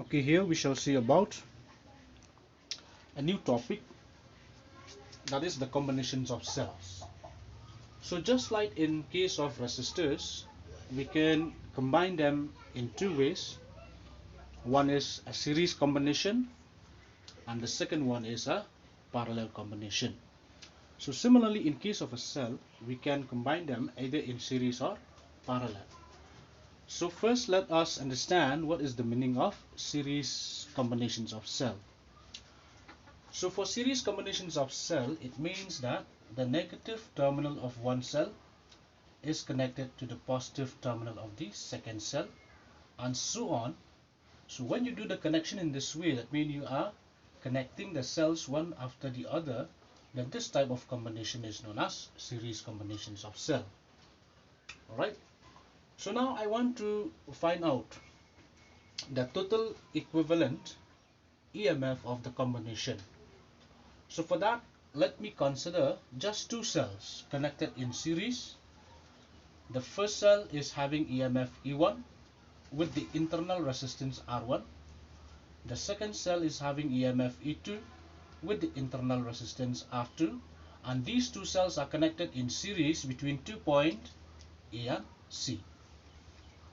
Okay, here we shall see about a new topic, that is the combinations of cells. So just like in case of resistors, we can combine them in two ways. One is a series combination and the second one is a parallel combination. So similarly, in case of a cell, we can combine them either in series or parallel. So first let us understand what is the meaning of series combinations of cell. So for series combinations of cell, it means that the negative terminal of one cell is connected to the positive terminal of the second cell, and so on. So when you do the connection in this way, that means you are connecting the cells one after the other, then this type of combination is known as series combinations of cell. Alright, so now I want to find out the total equivalent EMF of the combination. So for that, let me consider just two cells connected in series. The first cell is having EMF E1 with the internal resistance R1. The second cell is having EMF E2 with the internal resistance R2, and these two cells are connected in series between 2 points A and C.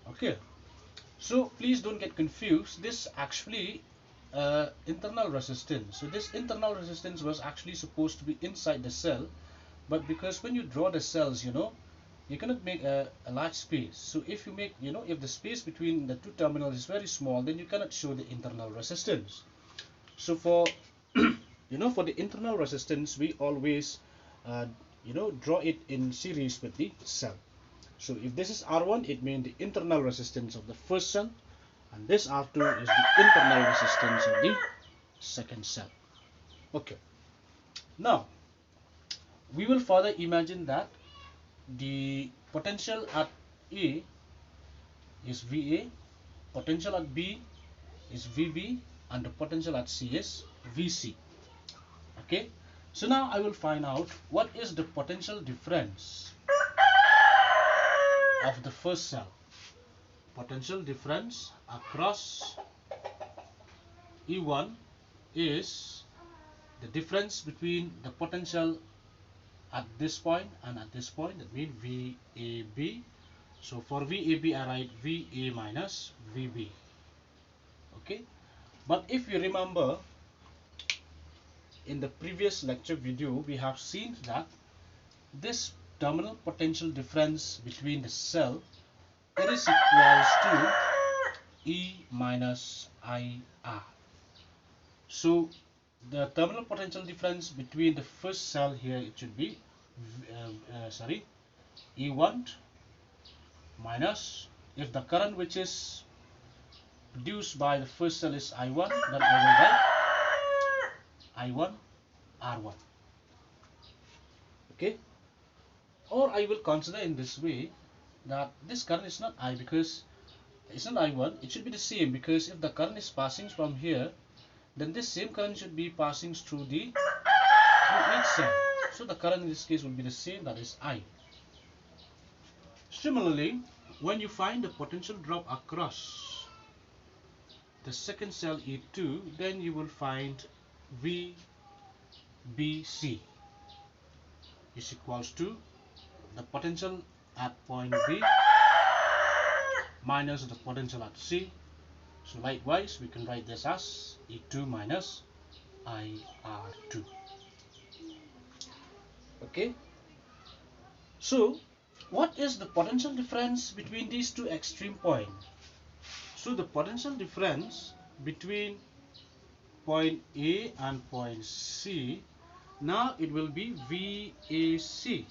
Okay, so please don't get confused. This actually internal resistance. So this internal resistance was actually supposed to be inside the cell, but because when you draw the cells, you cannot make a large space. So if you make, if the space between the two terminals is very small, then you cannot show the internal resistance. So for for the internal resistance, we always draw it in series with the cell. So if this is R1, it means the internal resistance of the first cell, and this R2 is the internal resistance of the second cell. Okay, now we will further imagine that the potential at A is VA, potential at B is VB, and the potential at C is VC. Okay, so now I will find out what is the potential difference of the first cell. Potential difference across E1 is the difference between the potential at this point and at this point, that means VAB. So for VAB I write VA minus VB. Okay, but if you remember, in the previous lecture video we have seen that this terminal potential difference between the cell, it is equals to E minus IR. So the terminal potential difference between the first cell here, it should be E1 minus, if the current which is produced by the first cell is I1, then I will write I1 R1. Okay, or I will consider in this way that this current is not I, because it's not I1, it should be the same, because if the current is passing from here, then this same current should be passing through each cell. So the current in this case will be the same, that is I. Similarly, when you find the potential drop across the second cell E2, then you will find VBC is equals to the potential at point B minus the potential at C. So likewise, we can write this as E2 minus IR2. Okay, so what is the potential difference between these two extreme points? So the potential difference between point A and point C, now it will be VAC,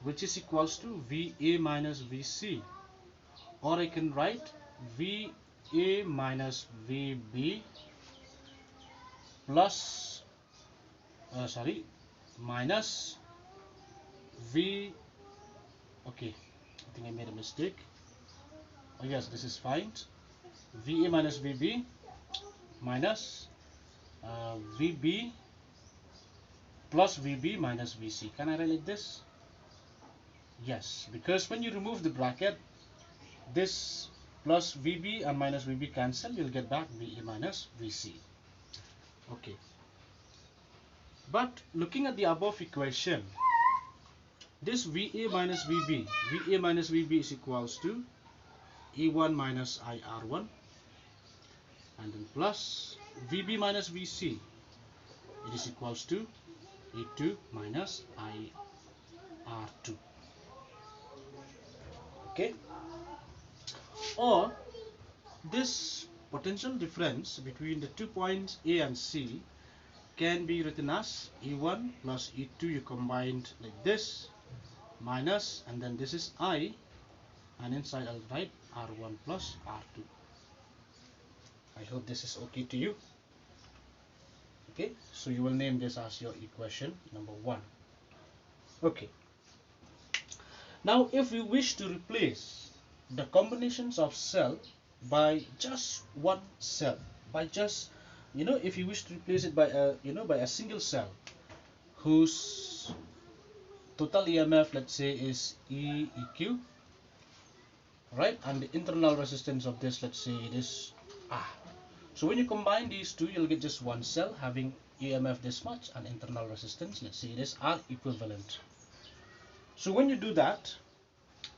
which is equals to VA minus VC, or I can write VA minus VB plus minus V. Okay, I think I made a mistake. Oh yes, this is fine. VA minus VB minus VB plus VB minus VC. Can I write like this? Yes, because when you remove the bracket, this plus VB and minus VB cancel, you'll get back VA minus VC. Okay. But looking at the above equation, this VA minus VB is equals to E1 minus IR1, and then plus VB minus VC, it is equals to E2 minus IR2. Okay. Or this potential difference between the 2 points A and C can be written as E1 plus E2, you combined like this, minus, and then this is I, and inside I'll write R1 plus R2. I hope this is okay to you. Okay, so you will name this as your equation number 1. Okay. Now if we wish to replace the combinations of cell by just one cell, by just, if you wish to replace it by a single cell whose total EMF, let's say, is EQ, right, and the internal resistance of this, let's say, it is R. So when you combine these two, you'll get just one cell having EMF this much and internal resistance, let's say, it is R equivalent. So when you do that,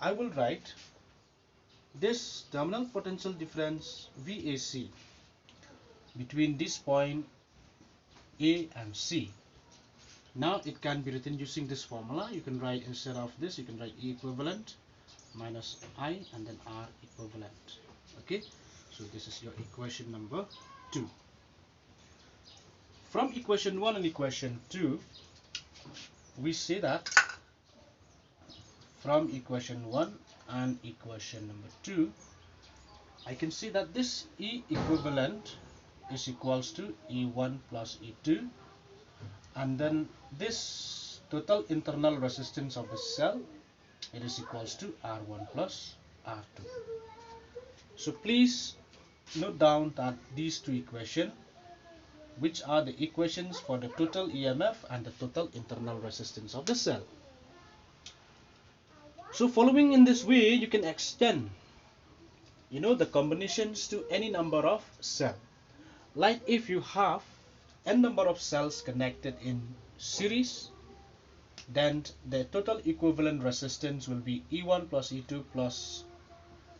I will write this terminal potential difference VAC between this point A and C. Now it can be written using this formula. You can write, instead of this, you can write E equivalent minus I and then R equivalent. Okay, so this is your equation number 2. From equation 1 and equation 2, we say that from equation 1 and equation number 2, I can see that this E equivalent is equals to E1 plus E2, and then this total internal resistance of the cell, it is equals to R1 plus R2. So please note down that these two equations, which are the equations for the total EMF and the total internal resistance of the cell. So following in this way, you can extend the combinations to any number of cells. Like if you have n number of cells connected in series, then the total equivalent resistance will be E1 plus E2 plus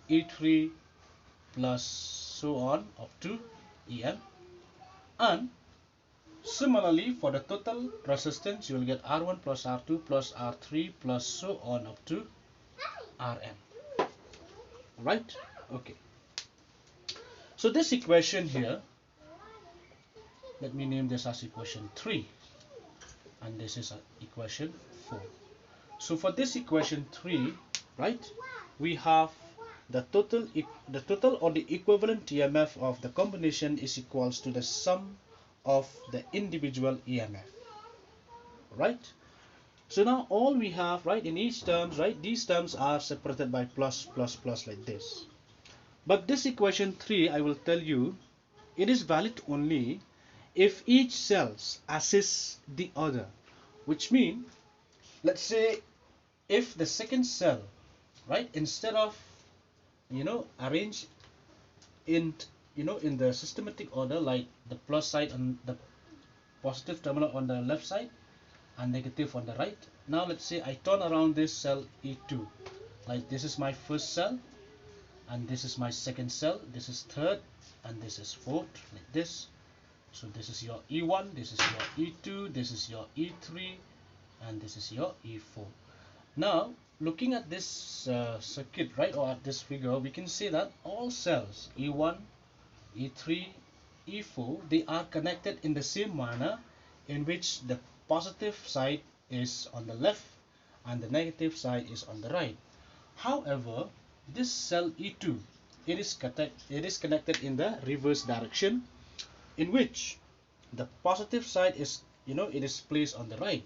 E3 plus so on up to En. And similarly, for the total resistance, you will get R1 plus R2 plus R3 plus so on up to Rn. Right? Okay. So this equation here, let me name this as equation 3, and this is equation 4. So for this equation 3, right, we have the total or the equivalent EMF of the combination is equals to the sum of the individual EMF, right? So now all we have, right, in each terms, right, these terms are separated by plus plus plus like this. But this equation 3, I will tell you, it is valid only if each cells assists the other, which means, let's say, if the second cell, right, instead of arrange in in the systematic order, like the plus side and the positive terminal on the left side and negative on the right, now let's say I turn around this cell E2, like this is my first cell and this is my second cell, this is third and this is fourth, like this. So this is your E1, this is your E2, this is your E3, and this is your E4. Now looking at this circuit, right, or at this figure, we can see that all cells E1, E3, E4, they are connected in the same manner, in which the positive side is on the left and the negative side is on the right. However, this cell E2, it is connected in the reverse direction, in which the positive side is it is placed on the right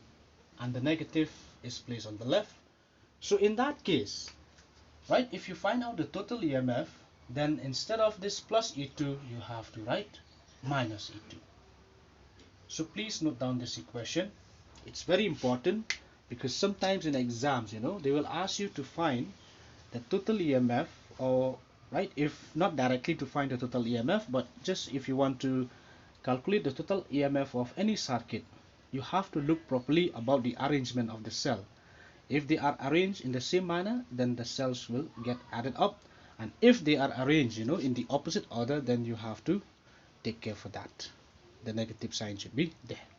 and the negative is placed on the left. So in that case, right, if you find out the total EMF, then instead of this plus E2, you have to write minus E2. So please note down this equation. It's very important, because sometimes in exams, they will ask you to find the total EMF or right? If not directly to find the total EMF, but just if you want to calculate the total EMF of any circuit, you have to look properly about the arrangement of the cell. If they are arranged in the same manner, then the cells will get added up, and if they are arranged, in the opposite order, then you have to take care for that. The negative sign should be there.